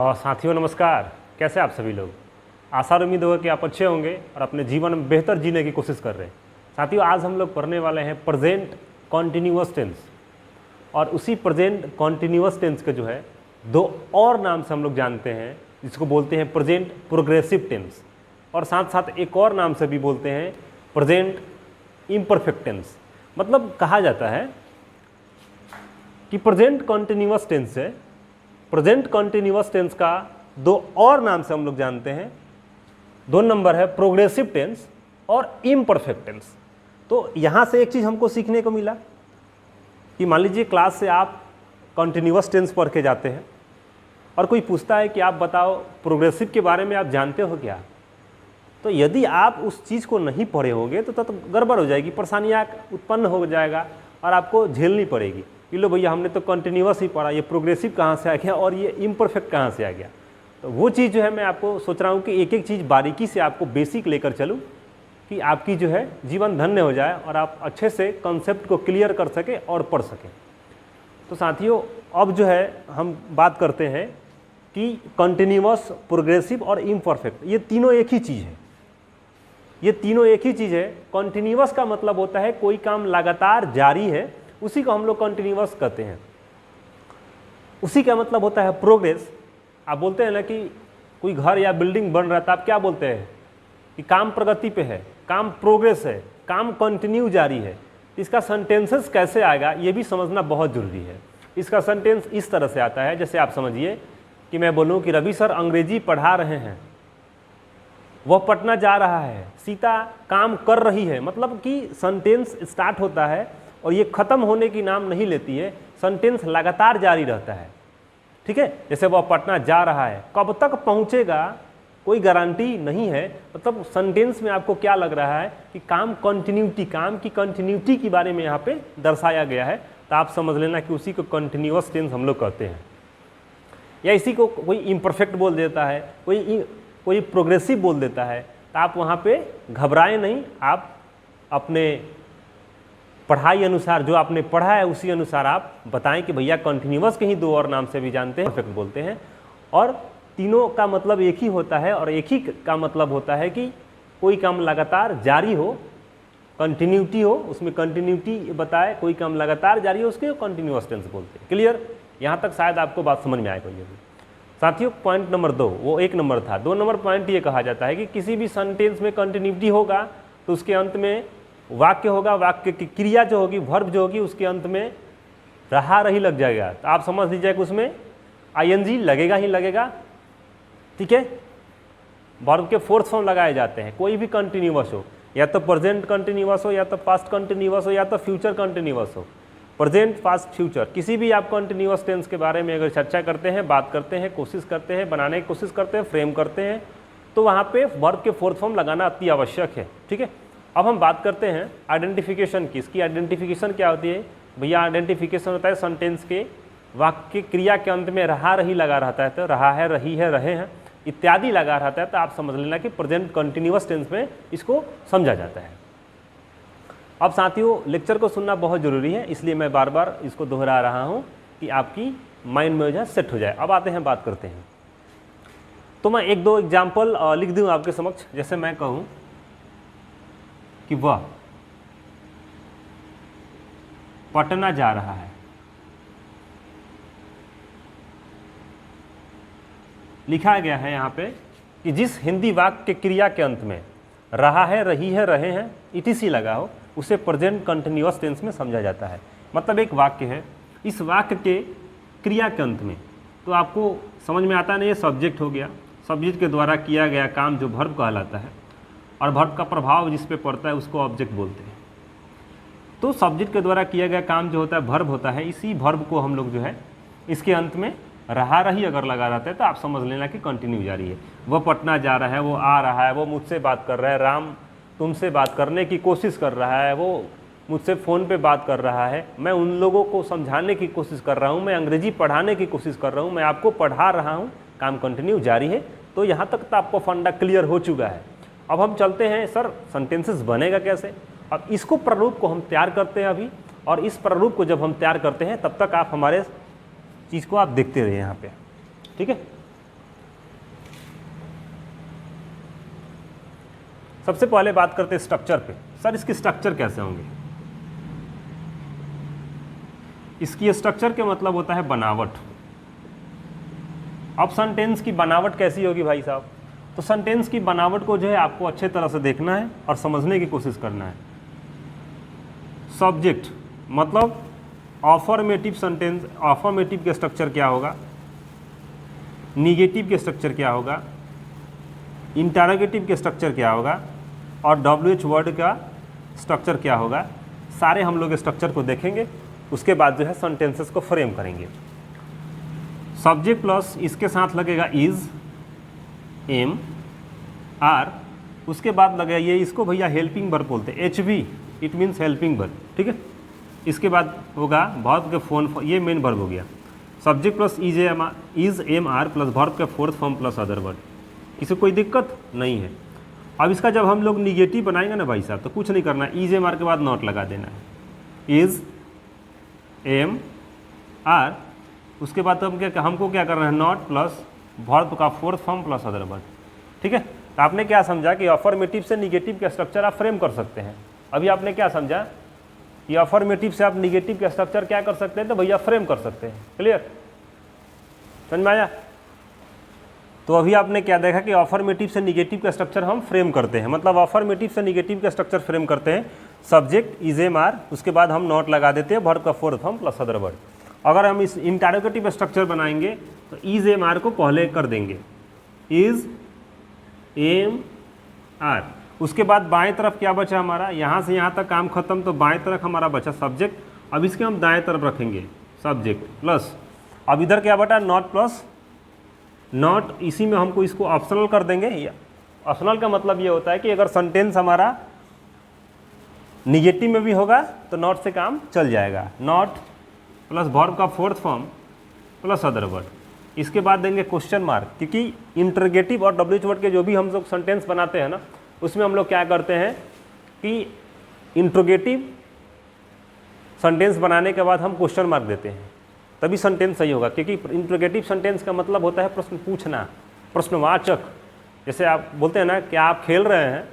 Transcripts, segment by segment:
और साथियों नमस्कार, कैसे आप सभी लोग। आशा और उम्मीद होगा कि आप अच्छे होंगे और अपने जीवन में बेहतर जीने की कोशिश कर रहे हैं। साथियों आज हम लोग पढ़ने वाले हैं प्रेजेंट कॉन्टिन्यूअस टेंस, और उसी प्रेजेंट कॉन्टिन्यूअस टेंस के जो है दो और नाम से हम लोग जानते हैं, जिसको बोलते हैं प्रेजेंट प्रोग्रेसिव टेंस, और साथ साथ एक और नाम से भी बोलते हैं प्रेजेंट इम्परफेक्ट टेंस। मतलब कहा जाता है कि प्रेजेंट कॉन्टिन्यूअस टेंस है, प्रेजेंट कॉन्टिन्यूअस टेंस का दो और नाम से हम लोग जानते हैं। दो नंबर है प्रोग्रेसिव टेंस और इम्परफेक्ट टेंस। तो यहाँ से एक चीज़ हमको सीखने को मिला कि मान लीजिए क्लास से आप कॉन्टिन्यूअस टेंस पढ़ के जाते हैं और कोई पूछता है कि आप बताओ प्रोग्रेसिव के बारे में आप जानते हो क्या। तो यदि आप उस चीज़ को नहीं पढ़े होंगे तो गड़बड़ हो जाएगी, परेशानियाँ उत्पन्न हो जाएगा और आपको झेलनी पड़ेगी कि लो भैया हमने तो कंटिन्यूअस ही पढ़ा, ये प्रोग्रेसिव कहाँ से आ गया और ये इम्परफेक्ट कहाँ से आ गया। तो वो चीज़ जो है मैं आपको सोच रहा हूँ कि एक एक चीज़ बारीकी से आपको बेसिक लेकर चलूँ कि आपकी जो है जीवन धन्य हो जाए और आप अच्छे से कॉन्सेप्ट को क्लियर कर सकें और पढ़ सकें। तो साथियों अब जो है हम बात करते हैं कि कंटिन्यूअस, प्रोग्रेसिव और इम्परफेक्ट, ये तीनों एक ही चीज़ है। ये तीनों एक ही चीज़ है। कंटिन्यूअस का मतलब होता है कोई काम लगातार जारी है, उसी को हम लोग कंटिन्यूअस कहते हैं। उसी का मतलब होता है प्रोग्रेस। आप बोलते हैं ना कि कोई घर या बिल्डिंग बन रहा था, आप क्या बोलते हैं कि काम प्रगति पे है, काम प्रोग्रेस है, काम कंटिन्यू जारी है। इसका सेंटेंसेस कैसे आएगा ये भी समझना बहुत ज़रूरी है। इसका सेंटेंस इस तरह से आता है, जैसे आप समझिए कि मैं बोलूँ कि रवि सर अंग्रेजी पढ़ा रहे हैं, वह पटना जा रहा है, सीता काम कर रही है। मतलब कि सेंटेंस स्टार्ट होता है और ये ख़त्म होने की नाम नहीं लेती है, सेंटेंस लगातार जारी रहता है। ठीक है, जैसे वह पटना जा रहा है, कब तक पहुंचेगा कोई गारंटी नहीं है। मतलब सेंटेंस में आपको क्या लग रहा है कि काम कंटिन्यूटी, काम की कंटिन्यूटी के बारे में यहाँ पे दर्शाया गया है। तो आप समझ लेना कि उसी को कंटिन्यूअस टेंस हम लोग कहते हैं। या इसी को कोई इम्परफेक्ट बोल देता है, कोई प्रोग्रेसिव बोल देता है। तो आप वहाँ पे घबराएं नहीं, आप अपने पढ़ाई अनुसार जो आपने पढ़ा है उसी अनुसार आप बताएं कि भैया कंटिन्यूअस के ही दो और नाम से भी जानते हैं, परफेक्ट बोलते हैं। और तीनों का मतलब एक ही होता है, और एक ही का मतलब होता है कि कोई काम लगातार जारी हो, कंटिन्यूटी हो, उसमें कंटिन्यूटी बताए, कोई काम लगातार जारी हो, उसके कंटिन्यूअस टेंस बोलते हैं। क्लियर? यहाँ तक शायद आपको बात समझ में आए कोई। साथियों पॉइंट नंबर 2, वो एक नंबर था, 2 नंबर पॉइंट ये कहा जाता है कि किसी भी सेंटेंस में कंटिन्यूटी होगा तो उसके अंत में वाक्य होगा, वाक्य की क्रिया जो होगी, वर्ब जो होगी, उसके अंत में रहा रही लग जाएगा। तो आप समझ लीजिए कि उसमें आईएनजी लगेगा ही लगेगा। ठीक है, वर्ब के फोर्थ फॉर्म लगाए जाते हैं। कोई भी कंटिन्यूअस हो, या तो प्रेजेंट कंटिन्यूअस हो, या तो पास्ट कंटिन्यूअस हो, या तो फ्यूचर कंटिन्यूअस हो। प्रेजेंट, पास्ट, फ्यूचर, किसी भी आप कंटिन्यूअस टेंस के बारे में अगर चर्चा करते हैं, बात करते हैं, कोशिश करते हैं, बनाने की कोशिश करते हैं, फ्रेम करते हैं, तो वहाँ पे वर्ब के फोर्थ फॉर्म लगाना अति आवश्यक है। ठीक है, अब हम बात करते हैं आइडेंटिफिकेशन की। इसकी आइडेंटिफिकेशन क्या होती है भैया? आइडेंटिफिकेशन होता है सेंटेंस के वाक्य क्रिया के अंत में रहा रही लगा रहता है, तो रहा है, रही है, रहे हैं इत्यादि लगा रहता है। तो आप समझ लेना कि प्रेजेंट कंटिन्यूअस टेंस में इसको समझा जाता है। अब साथियों लेक्चर को सुनना बहुत ज़रूरी है, इसलिए मैं बार बार इसको दोहरा रहा हूँ कि आपकी माइंड में जो है सेट हो जाए। अब आते हैं, बात करते हैं। तो मैं एक दो एग्जाम्पल लिख दूँ आपके समक्ष। जैसे मैं कहूँ कि वह पटना जा रहा है, लिखा गया है यहाँ पे कि जिस हिंदी वाक्य के क्रिया के अंत में रहा है, रही है, रहे हैं ईटीसी लगा हो, उसे प्रेजेंट कंटिन्यूअस टेंस में समझा जाता है। मतलब एक वाक्य है, इस वाक्य के क्रिया के अंत में, तो आपको समझ में आता है ना, ये सब्जेक्ट हो गया, सब्जेक्ट के द्वारा किया गया काम जो वर्ब कहलाता है, और वर्ब का प्रभाव जिस पे पड़ता है उसको ऑब्जेक्ट बोलते हैं। तो सब्जेक्ट के द्वारा किया गया काम जो होता है वर्ब होता है। इसी वर्ब को हम लोग जो है इसके अंत में रहा रही अगर लगा रहता है तो आप समझ लेना कि कंटिन्यू जारी है। वह पटना जा रहा है, वो आ रहा है, वो मुझसे बात कर रहा है, राम तुमसे बात करने की कोशिश कर रहा है, वो मुझसे फ़ोन पे बात कर रहा है, मैं उन लोगों को समझाने की कोशिश कर रहा हूँ, मैं अंग्रेजी पढ़ाने की कोशिश कर रहा हूँ, मैं आपको पढ़ा रहा हूँ, काम कंटिन्यू जारी है। तो यहाँ तक तो आपको फंडा क्लियर हो चुका है। अब हम चलते हैं, सर सेंटेंसेस बनेगा कैसे? अब इसको प्रारूप को हम तैयार करते हैं अभी, और इस प्रारूप को जब हम तैयार करते हैं तब तक आप हमारे चीज़ को आप देखते रहिए यहाँ पे। ठीक है, सबसे पहले बात करते हैं स्ट्रक्चर पे। सर इसके स्ट्रक्चर कैसे होंगे? इसकी स्ट्रक्चर के मतलब होता है बनावट। अब सेंटेंस की बनावट कैसी होगी भाई साहब? तो सेंटेंस की बनावट को जो है आपको अच्छे तरह से देखना है और समझने की कोशिश करना है। सब्जेक्ट मतलब अफर्मेटिव सेंटेंस, अफर्मेटिव के स्ट्रक्चर क्या होगा, निगेटिव के स्ट्रक्चर क्या होगा, इंटरोगेटिव के स्ट्रक्चर क्या होगा और WH वर्ड का स्ट्रक्चर क्या होगा, सारे हम लोग स्ट्रक्चर को देखेंगे। उसके बाद जो है सेंटेंसेस को फ्रेम करेंगे। सब्जेक्ट प्लस इसके साथ लगेगा इज, एम, आर, उसके बाद लगेगा ये, इसको भैया हेल्पिंग वर्ब बोलते हैं, HV, it means helping verb, ठीक है। इसके बाद होगा वर्ब के फोन, ये मेन वर्ब हो गया। Subject plus is am are plus verb का fourth form plus other word. किसी कोई दिक्कत नहीं है। अब इसका जब हम लोग निगेटिव बनाएंगे ना भाई साहब, तो कुछ नहीं करना, इज एम आर के बाद नॉट लगा देना है, इज एम आर, उसके बाद हमको क्या करना है, नॉट प्लस वर्ब का fourth form plus other word, ठीक है। तो आपने क्या समझा कि अफर्मेटिव से निगेटिव का स्ट्रक्चर आप फ्रेम कर सकते हैं। अभी आपने क्या समझा कि अफर्मेटिव से आप निगेटिव का स्ट्रक्चर क्या कर सकते हैं, तो भैया फ्रेम कर सकते हैं। क्लियर, समझ में आया? तो अभी आपने क्या देखा कि अफर्मेटिव से निगेटिव का स्ट्रक्चर हम फ्रेम करते हैं, मतलब अफर्मेटिव से निगेटिव का स्ट्रक्चर फ्रेम करते हैं। सब्जेक्ट इज एम आर, उसके बाद हम नॉट लगा देते हैं, वर्ब का fourth form plus other word. अगर हम इस इंटरोगेटिव स्ट्रक्चर बनाएंगे तो इज एम आर को पहले कर देंगे, इज एम आर, उसके बाद बाएं तरफ क्या बचा हमारा, यहाँ से यहाँ तक काम खत्म, तो बाएं तरफ हमारा बचा सब्जेक्ट। अब इसके हम दाएं तरफ रखेंगे सब्जेक्ट प्लस, अब इधर क्या बटा, नॉट प्लस नॉट, इसी में हमको इसको ऑप्शनल कर देंगे। ऑप्शनल का मतलब ये होता है कि अगर सेंटेंस हमारा निगेटिव में भी होगा तो नॉट से काम चल जाएगा, नॉट प्लस वर्ब का fourth form plus other word. इसके बाद देंगे क्वेश्चन मार्क, क्योंकि इंटरोगेटिव और WH वर्ड के जो भी हम लोग सेंटेंस बनाते हैं ना, उसमें हम लोग क्या करते हैं कि इंटरोगेटिव सेंटेंस बनाने के बाद हम क्वेश्चन मार्क देते हैं, तभी सेंटेंस सही होगा। क्योंकि इंटरोगेटिव सेंटेंस का मतलब होता है प्रश्न पूछना, प्रश्नवाचक। जैसे आप बोलते हैं ना, क्या आप खेल रहे हैं,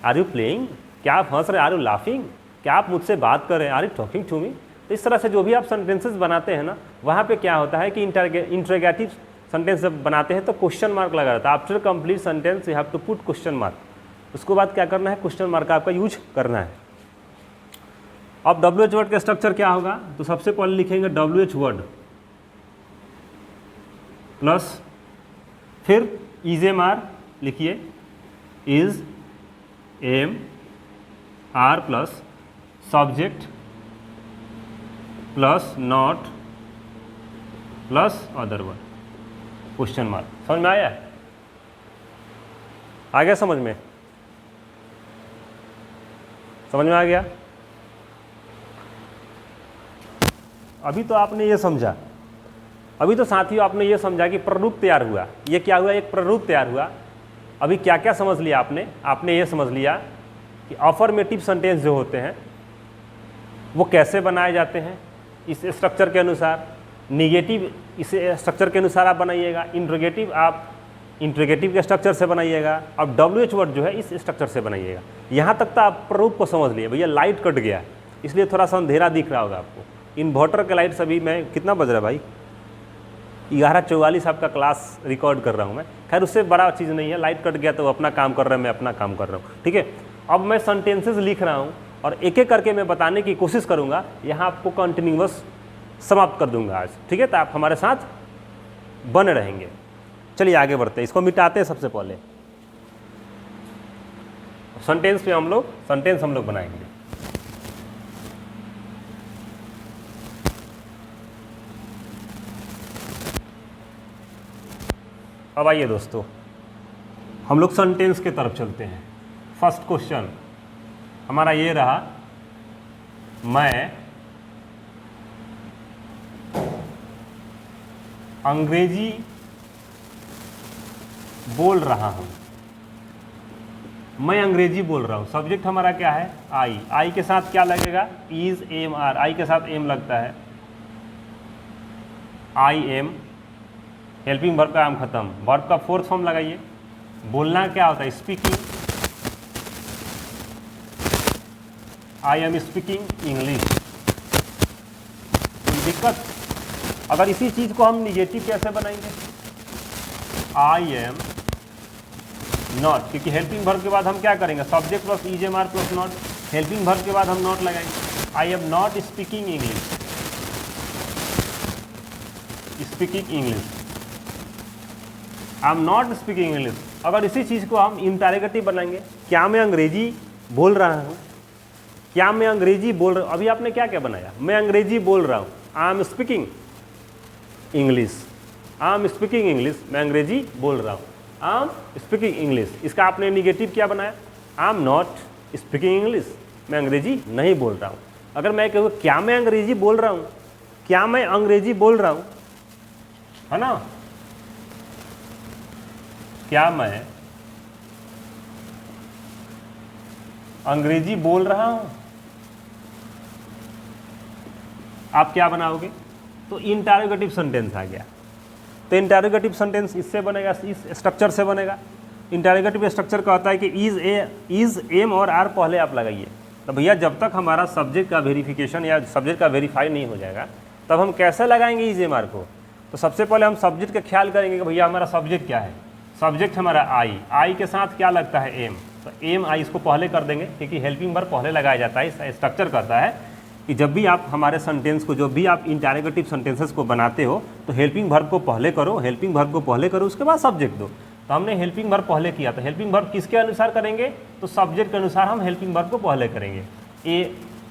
आर यू प्लेइंग, क्या आप हंस रहे हैं, आर यू लाफिंग, क्या आप मुझसे बात कर रहे हैं, are you talking to me. तो इस तरह से जो भी आप सेंटेंसेस बनाते हैं ना, वहाँ पे क्या होता है कि इंटरोगेटिव सेंटेंस जब बनाते हैं तो क्वेश्चन मार्क लगा रहता है। After complete sentence you have to put question mark. उसके बाद क्या करना है, क्वेश्चन मार्क का आपका यूज करना है। अब WH वर्ड का स्ट्रक्चर क्या होगा, तो सबसे पहले लिखेंगे WH वर्ड प्लस, फिर इज एम आर लिखिए, is am are plus subject plus not plus other word, question mark. समझ में आया? आ गया समझ में? समझ में आ गया? अभी तो आपने ये समझा, अभी तो साथियों आपने ये समझा कि प्रारूप तैयार हुआ। ये क्या हुआ, एक प्रारूप तैयार हुआ। अभी क्या क्या समझ लिया आपने? आपने ये समझ लिया कि अफर्मेटिव सेंटेंस जो होते हैं वो कैसे बनाए जाते हैं, इस स्ट्रक्चर के अनुसार। निगेटिव इस स्ट्रक्चर के अनुसार आप बनाइएगा, इंटरोगेटिव आप इंटरोगेटिव के स्ट्रक्चर से बनाइएगा, अब WH वर्ड जो है इस स्ट्रक्चर से बनाइएगा। यहाँ तक तो आप प्रारूप को समझ लिए। भैया लाइट कट गया, इसलिए थोड़ा सा अंधेरा दिख रहा होगा आपको। इन्वर्टर के लाइट्स अभी मैं कितना बज रहा है भाई, 11:44 आपका क्लास रिकॉर्ड कर रहा हूँ मैं। खैर उससे बड़ा चीज़ नहीं है, लाइट कट गया तो अपना काम कर रहा है, मैं अपना काम कर रहा हूँ, ठीक है। अब मैं सेंटेंसेस लिख रहा हूँ और एक एक करके मैं बताने की कोशिश करूँगा। यहाँ आपको कंटिन्यूअस समाप्त कर दूंगा आज, ठीक है। तो आप हमारे साथ बने रहेंगे। चलिए आगे बढ़ते हैं, इसको मिटाते हैं। सबसे पहले सेंटेंस पे हम लोग बनाएंगे। अब आइए दोस्तों, हम लोग सेंटेंस के तरफ चलते हैं। फर्स्ट क्वेश्चन हमारा ये रहा, मैं अंग्रेजी बोल रहा हूं। मैं अंग्रेजी बोल रहा हूं। सब्जेक्ट हमारा क्या है, आई के साथ क्या लगेगा, इज एम आर, आई के साथ एम लगता है, आई एम, हेल्पिंग वर्ब का काम खत्म, वर्ब का फोर्थ फॉर्म लगाइए। बोलना क्या होता है, speaking, I am speaking English. कोई दिक्कत? अगर इसी चीज़ को हम निगेटिव कैसे बनाएंगे? आई एम नॉट, क्योंकि हेल्पिंग वर्ब के बाद हम क्या करेंगे? Subject plus is am are plus not. Helping verb के बाद हम नॉट लगाएंगे। I am not speaking English, speaking English, I am not speaking English. अगर इसी चीज़ को हम इंटरोगेटिव बनाएंगे, क्या मैं अंग्रेजी बोल रहा हूँ? क्या मैं अंग्रेजी बोल रहा हूँ? अभी आपने क्या क्या बनाया? मैं अंग्रेजी बोल रहा हूँ, I am speaking English, I am speaking English, मैं अंग्रेजी बोल रहा हूँ, आई एम स्पीकिंग इंग्लिश। इसका आपने निगेटिव क्या बनाया? आई एम नॉट स्पीकिंग इंग्लिश, मैं अंग्रेजी नहीं बोल रहा हूँ। अगर मैं कहूँ क्या मैं अंग्रेजी बोल रहा हूँ, क्या मैं अंग्रेजी बोल रहा हूँ, है ना? क्या मैं अंग्रेजी बोल रहा हूँ, आप क्या बनाओगे? तो इंटरोगेटिव सेंटेंस आ गया। तो इंटरोगेटिव सेंटेंस इससे बनेगा, इस स्ट्रक्चर से बनेगा। इंटरोगेटिव स्ट्रक्चर का होता है कि इज एम और आर पहले आप लगाइए। तो भैया जब तक हमारा सब्जेक्ट का वेरिफिकेशन या सब्जेक्ट का वेरीफाई नहीं हो जाएगा तब हम कैसे लगाएंगे इज एम आर को? तो सबसे पहले हम सब्जेक्ट का ख्याल करेंगे कि भैया हमारा सब्जेक्ट क्या है। सब्जेक्ट हमारा आई के साथ क्या लगता है? एम। तो एम आई इसको पहले कर देंगे, क्योंकि हेल्पिंग वर्ब पहले लगाया जाता है। इस स्ट्रक्चर करता है कि जब भी आप हमारे सेंटेंस को, जो भी आप इंटरोगेटिव सेंटेंसेस को बनाते हो, तो हेल्पिंग वर्ब को पहले करो, हेल्पिंग वर्ब को पहले करो, उसके बाद सब्जेक्ट दो। तो हमने हेल्पिंग वर्ब पहले किया, तो हेल्पिंग वर्ब किसके अनुसार करेंगे? तो सब्जेक्ट के अनुसार हम हेल्पिंग वर्ब को पहले करेंगे।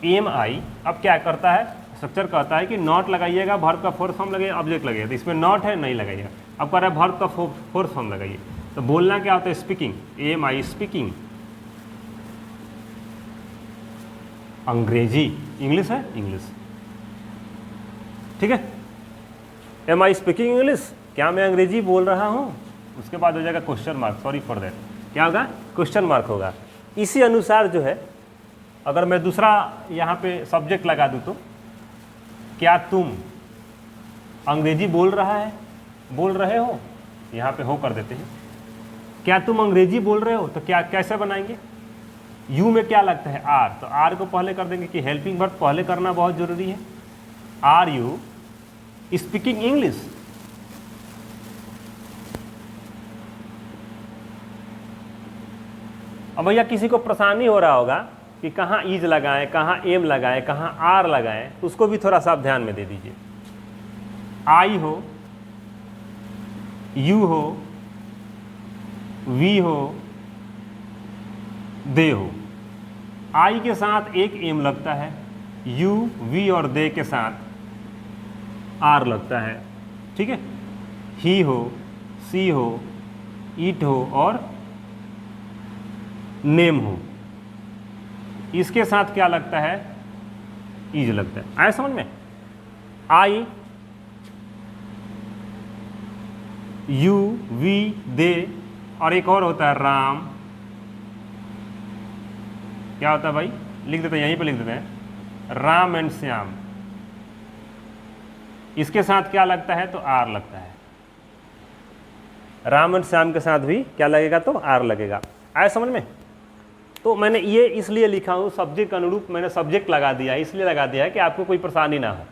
एम आई अब क्या करता है? स्ट्रक्चर कहता है कि नॉट लगाइएगा, वर्ब का फोर्थ फॉर्म लगेगा, ऑब्जेक्ट लगेगा। तो इसमें नॉट है, नहीं लगाइएगा। अब कह रहा है वर्ब का फोर्थ फॉर्म लगाइए। तो बोलना क्या होता है? Speaking, am I speaking. अंग्रेजी, इंग्लिश है, इंग्लिश, ठीक है। एम आई स्पीकिंग इंग्लिश, क्या मैं अंग्रेजी बोल रहा हूँ? उसके बाद हो जाएगा question mark, sorry for that, क्या होगा? क्वेश्चन मार्क होगा। इसी अनुसार जो है, अगर मैं दूसरा यहाँ पे सब्जेक्ट लगा दूँ तो क्या तुम अंग्रेजी बोल रहे हो, यहाँ पे हो कर देते हैं। क्या तुम अंग्रेजी बोल रहे हो, तो क्या कैसे बनाएंगे? यू में क्या लगता है? आर। तो आर को पहले कर देंगे कि हेल्पिंग वर्ब पहले करना बहुत जरूरी है। Are you speaking English? अब भैया किसी को परेशानी हो रहा होगा कि कहाँ इज लगाएं, कहाँ एम लगाएं, कहाँ आर लगाएं, तो उसको भी थोड़ा सा आप ध्यान में दे दीजिए। आई हो, यू हो, वी हो, दे हो। आई के साथ एक एम लगता है, यू, वी और दे के साथ आर लगता है, ठीक है। ही हो, सी हो, ईट हो और नेम हो, इसके साथ क्या लगता है? इज लगता है। आया समझ में? आई, यू, वी, दे और एक और होता है राम। क्या होता है भाई? लिख देते हैं, यहीं पे लिख देते हैं, राम एंड श्याम। इसके साथ क्या लगता है? तो आर लगता है। राम एंड श्याम के साथ भी क्या लगेगा? तो आर लगेगा। आया समझ में? तो मैंने ये इसलिए लिखा हूँ, सब्जेक्ट अनुरूप मैंने सब्जेक्ट लगा दिया है, इसलिए लगा दिया है कि आपको कोई परेशानी ना हो,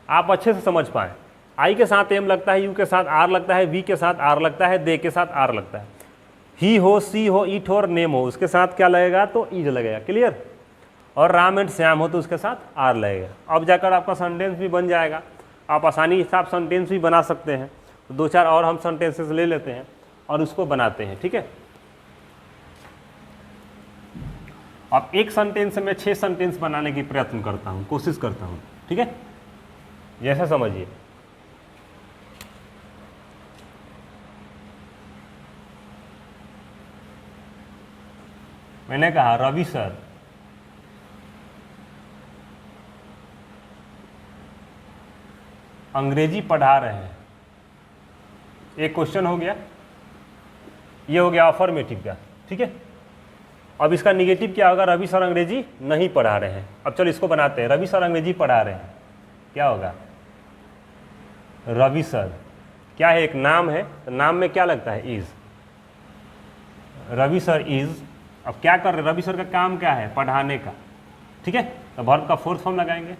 आप अच्छे से समझ पाएँ। आई के साथ एम लगता है, यू के साथ आर लगता है, वी के साथ आर लगता है, दे के साथ आर लगता है। ही हो, सी हो, ईट हो और नेम हो, उसके साथ क्या लगेगा? तो इज लगेगा। क्लियर? और राम एंड श्याम हो तो उसके साथ आर लगेगा। अब जाकर आपका सेंटेंस भी बन जाएगा। आप आसानी से आप सेंटेंस भी बना सकते हैं। तो दो चार और हम सेंटेंसेस ले लेते हैं और उसको बनाते हैं, ठीक है। अब एक सेंटेंस में 6 सेंटेंस बनाने की प्रयत्न करता हूँ, कोशिश करता हूँ, ठीक है। जैसा समझिए, मैंने कहा रवि सर अंग्रेजी पढ़ा रहे हैं। एक क्वेश्चन हो गया, ये हो गया अफर्मेटिव का, ठीक है। अब इसका निगेटिव क्या होगा? रवि सर अंग्रेजी नहीं पढ़ा रहे हैं। अब चलो इसको बनाते हैं, रवि सर अंग्रेजी पढ़ा रहे हैं, क्या होगा? रवि सर क्या है? एक नाम है, तो नाम में क्या लगता है? इज। Ravi sir is. अब क्या कर रहे? रवि सर का काम क्या है? पढ़ाने का। ठीक है। तो वर्ब का फोर्थ फॉर्म लगाएंगे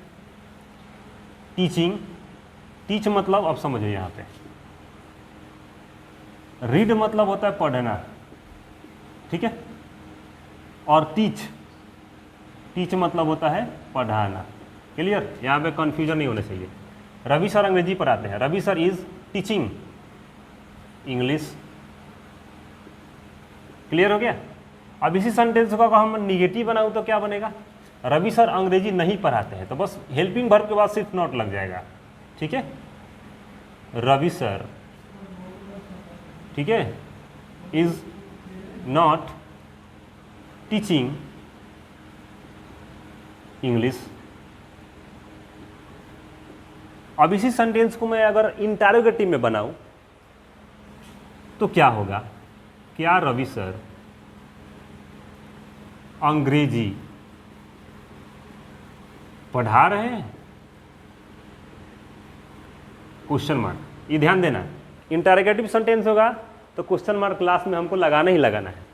टीचिंग। टीच मतलब अब समझो यहाँ पे, रीड मतलब होता है पढ़ना, ठीक है, और टीच, टीच मतलब होता है पढ़ाना। क्लियर, यहाँ पे कंफ्यूजन नहीं होना चाहिए। रवि सर अंग्रेजी पढ़ाते हैं, Ravi sir is teaching English. Clear हो गया। अब इसी सेंटेंस का हम निगेटिव बनाऊं तो क्या बनेगा, रवि सर अंग्रेजी नहीं पढ़ाते हैं, तो बस हेल्पिंग वर्ब के बाद सिर्फ नॉट लग जाएगा, ठीक है। रवि सर, ठीक है, इज नॉट टीचिंग इंग्लिश। अब इसी सेंटेंस को मैं अगर इंटरोगेटिव में बनाऊं तो क्या होगा, क्या रवि सर अंग्रेजी पढ़ा रहे हैं, क्वेश्चन मार्क। ये ध्यान देना, इंटरोगेटिव सेंटेंस होगा तो क्वेश्चन मार्क क्लास में हमको लगाना ही लगाना है।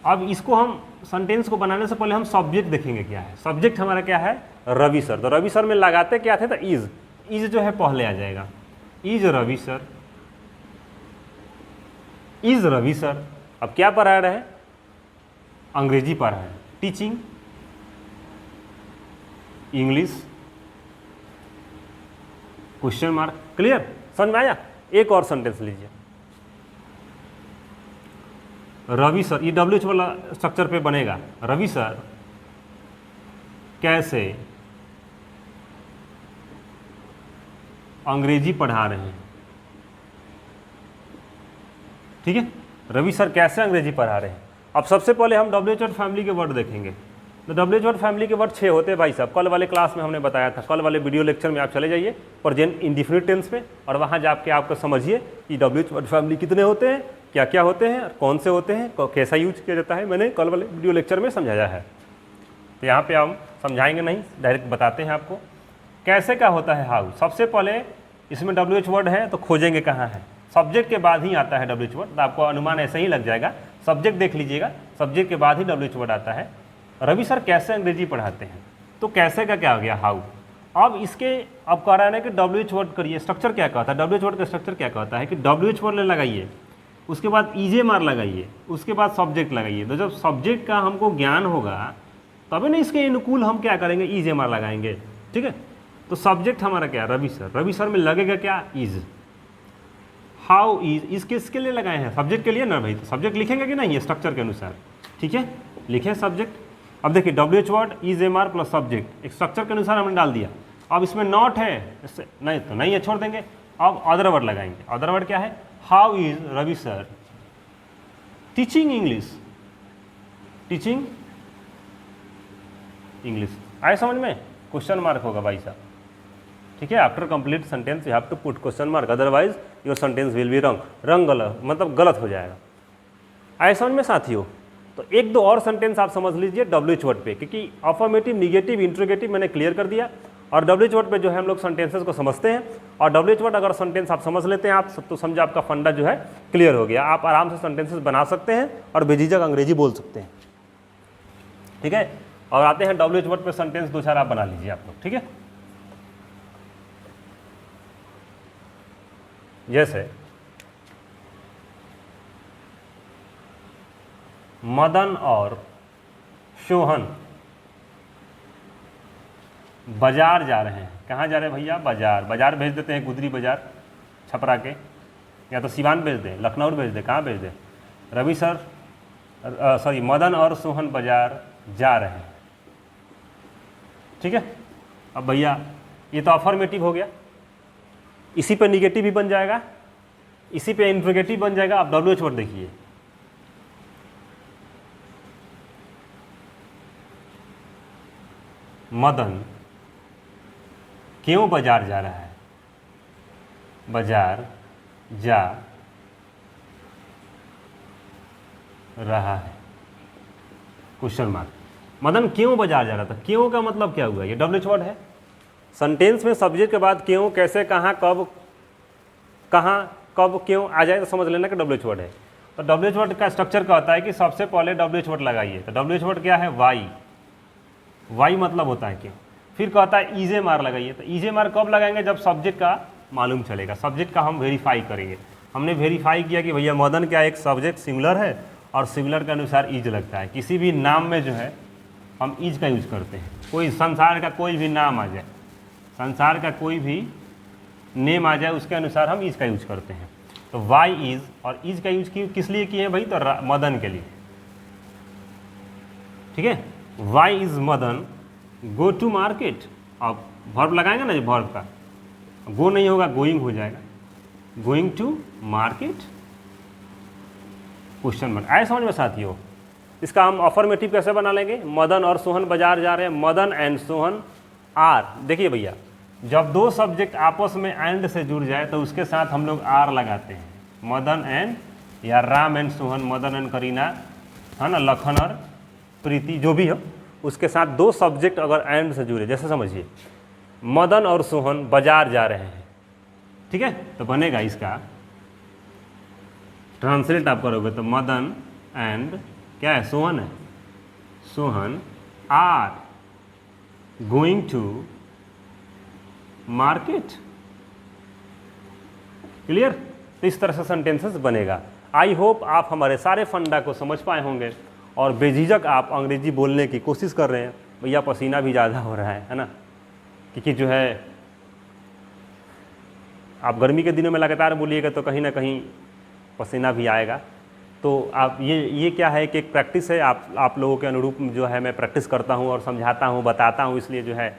अब इसको हम सेंटेंस को बनाने से पहले हम सब्जेक्ट देखेंगे क्या है। सब्जेक्ट हमारा क्या है, रवि सर। तो रवि सर में लगाते क्या थे, तो इज, इज जो है पहले आ जाएगा, is Ravi sir, is Ravi sir. अब क्या पढ़ा रहे हैं, अंग्रेजी पढ़ा रहे हैं, teaching English, question mark. Clear, समझ में आया। एक और सेंटेंस लीजिए, रवि सर, ये डब्ल्यूएच वाला स्ट्रक्चर पे बनेगा, रवि सर कैसे अंग्रेजी पढ़ा रहे हैं, ठीक है, रवि सर कैसे अंग्रेजी पढ़ा रहे हैं। अब सबसे पहले हम डब्ल्यूएच वर्ड फैमिली के वर्ड देखेंगे। तो डब्ल्यूएच वर्ड फैमिली के वर्ड 6 होते हैं भाई साहब, कल वाले क्लास में हमने बताया था। कल वाले वीडियो लेक्चर में आप चले जाइए प्रेजेंट इंडिफिनिट टेंस में, और वहाँ जाके आपको समझिए कि डब्ल्यूएच वर्ड फैमिली कितने होते हैं, क्या क्या होते हैं, कौन से होते हैं, कैसा यूज किया जाता है, मैंने कल वाले वीडियो लेक्चर में समझाया है। तो यहाँ पे हम समझाएंगे नहीं, डायरेक्ट बताते हैं आपको कैसे क्या होता है। हाउ, सबसे पहले इसमें डब्ल्यूएच वर्ड है तो खोजेंगे कहाँ है, सब्जेक्ट के बाद ही आता है डब्ल्यूएच वर्ड। तो आपको अनुमान ऐसे ही लग जाएगा, सब्जेक्ट देख लीजिएगा, सब्जेक्ट के बाद ही डब्ल्यूएच वर्ड आता है। रवि सर कैसे अंग्रेजी पढ़ाते हैं, तो कैसे का क्या हो गया, हाउ। अब इसके अब कह रहा है ना कि डब्ल्यूएच वर्ड करिए, स्ट्रक्चर क्या कहता है, डब्ल्यूएच वर्ड का स्ट्रक्चर क्या कहता है कि डब्ल्यूएच वर्ड लगाइए, उसके बाद ईजे मार लगाइए, उसके बाद सब्जेक्ट लगाइए। तो जब सब्जेक्ट का हमको ज्ञान होगा तभी ना इसके अनुकूल हम क्या करेंगे, ईजे मार लगाएंगे, ठीक है। तो सब्जेक्ट हमारा क्या, रवि सर, रवि सर में लगेगा क्या, इज। हाउ इज किसके लिए लगाए हैं, सब्जेक्ट के लिए ना भाई। तो सब्जेक्ट लिखेंगे कि नहीं, स्ट्रक्चर के अनुसार, ठीक है, लिखें सब्जेक्ट। अब देखिए WH word is am are plus subject, एक स्ट्रक्चर के अनुसार हमने डाल दिया। अब इसमें नॉट है, इससे नहीं तो नहीं है, छोड़ देंगे। अब अदर वर्ड लगाएंगे, अदर वर्ड क्या है, how is Ravi sir teaching English, teaching English. आए समझ में, क्वेश्चन मार्क होगा भाई साहब, ठीक है। After complete sentence you have to put question mark, otherwise your sentence will be wrong, wrong गलत मतलब गलत हो जाएगा। आए समझ में साथियों। तो एक दो और सेंटेंस आप समझ लीजिए डब्ल्यूएच वर्ड पे, क्योंकि अफर्मेटिव, निगेटिव, इंट्रोगेटिव मैंने क्लियर कर दिया, और डब्ल्यूएच वर्ड पे जो है हम लोग सेंटेंसेस को समझते हैं। और डब्ल्यूएच वर्ड अगर सेंटेंस आप समझ लेते हैं आप तो समझो आपका फंडा जो है क्लियर हो गया, आप आराम से सेंटेंसेस बना सकते हैं और बेझिझक अंग्रेजी बोल सकते हैं, ठीक है। और आते हैं डब्ल्यूएच वर्ड पे सेंटेंस दो चार आप बना लीजिए आप लोग, ठीक है। जैसे मदन और सोहन बाजार जा रहे हैं। कहाँ जा रहे हैं भैया, बाजार। बाजार भेज देते हैं, गुदरी बाजार छपरा के, या तो सिवान भेज दें, लखनऊ भेज दें, कहाँ भेज दें। रवि सर सॉरी मदन और सोहन बाजार जा रहे हैं, ठीक है। अब भैया ये तो अफर्मेटिव हो गया, इसी पे निगेटिव भी बन जाएगा, इसी पे इंट्रोगेटिव बन जाएगा। आप डब्ल्यूएच वर्ड देखिए, मदन क्यों बाजार जा रहा है, बाजार जा रहा है, क्वेश्चन मार्क। मदन क्यों बाजार जा रहा था, क्यों का मतलब क्या हुआ, ये डब्ल्यूएच वर्ड है। सेंटेंस में सब्जेक्ट के बाद क्यों, कैसे, कहाँ, कब, क्यों आ जाए तो समझ लेना कि डब्ल्यूएच वर्ड है। तो डब्ल्यूएच वर्ड का स्ट्रक्चर क्या होता है कि सबसे पहले डब्ल्यूएच वर्ड लगाइए। तो डब्ल्यूएच वर्ड क्या है, वाई, वाई मतलब होता है क्यों। फिर कहता है ईजे मार लगाइए, तो ईजे मार कब लगाएंगे, जब सब्जेक्ट का मालूम चलेगा, सब्जेक्ट का हम वेरीफाई करेंगे। हमने वेरीफाई किया कि भैया मदन क्या एक सब्जेक्ट सिंगुलर है और सिंगुलर के अनुसार ईज लगता है। किसी भी नाम में जो है हम ईज का यूज करते हैं। कोई संसार का कोई भी नाम आ जाए, संसार का कोई भी नेम आ जाए, उसके अनुसार हम ईज का यूज करते हैं। तो वाई इज, और ईज का यूज किस लिए किए हैं भाई, तो मदन के लिए। ठीक है, why is Madan go to market. अब वर्ब लगाएंगे ना, जो वर्ब का गो नहीं होगा, गोइंग हो जाएगा, going to market question mark. आए समझ में साथियों। इसका हम अफर्मेटिव कैसे बना लेंगे, मदन और सोहन बाजार जा रहे हैं, मदन एंड सोहन आर। देखिए भैया, जब दो सब्जेक्ट आपस में एंड से जुड़ जाए तो उसके साथ हम लोग आर लगाते हैं। मदन एंड, या राम एंड सोहन, मदन एंड करीना, है ना, लखन और प्रीति, जो भी हो, उसके साथ दो सब्जेक्ट अगर एंड से जुड़े, जैसे समझिए मदन और सोहन बाजार जा रहे हैं, ठीक है, तो बनेगा इसका ट्रांसलेट आप करोगे तो मदन एंड क्या है, सोहन है, Sohan are going to market. Clear. तो इस तरह से सेंटेंसेस बनेगा। आई होप आप हमारे सारे फंडा को समझ पाए होंगे और बेझिझक आप अंग्रेजी बोलने की कोशिश कर रहे हैं। भैया पसीना भी ज़्यादा हो रहा है ना, क्योंकि जो है आप गर्मी के दिनों में लगातार बोलिएगा तो कहीं ना कहीं पसीना भी आएगा। तो आप ये क्या है कि एक प्रैक्टिस है, आप लोगों के अनुरूप जो है मैं प्रैक्टिस करता हूँ और समझाता हूँ, बताता हूँ, इसलिए जो है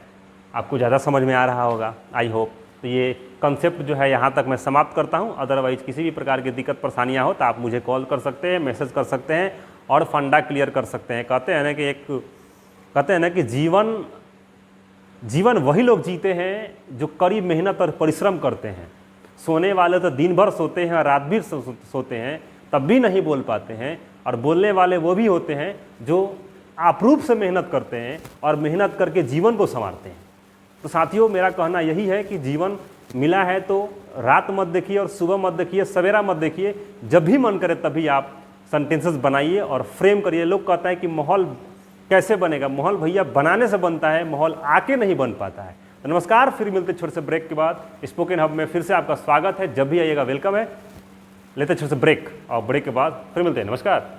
आपको ज़्यादा समझ में आ रहा होगा, आई होप। तो ये कंसेप्ट जो है यहाँ तक मैं समाप्त करता हूँ। अदरवाइज़ किसी भी प्रकार की दिक्कत परेशानियाँ हो तो आप मुझे कॉल कर सकते हैं, मैसेज कर सकते हैं और फंडा क्लियर कर सकते हैं। कहते हैं ना कि जीवन वही लोग जीते हैं जो कड़ी मेहनत और परिश्रम करते हैं। सोने वाले तो दिन भर सोते हैं और रात भर सोते हैं, तब भी नहीं बोल पाते हैं। और बोलने वाले वो भी होते हैं जो अप्रूप से मेहनत करते हैं और मेहनत करके जीवन को संवारते हैं। तो साथियों, मेरा कहना यही है कि जीवन मिला है तो रात मत देखिए और सुबह मत देखिए, सवेरा मत देखिए, जब भी मन करे तभी आप सेंटेंसेस बनाइए और फ्रेम करिए। लोग कहता है कि माहौल कैसे बनेगा, माहौल भैया बनाने से बनता है, माहौल आके नहीं बन पाता है। तो नमस्कार, फिर मिलते छोटे से ब्रेक के बाद। स्पोकन हब में फिर से आपका स्वागत है, जब भी आइएगा वेलकम है। लेते छोटे से ब्रेक और ब्रेक के बाद फिर मिलते हैं। नमस्कार।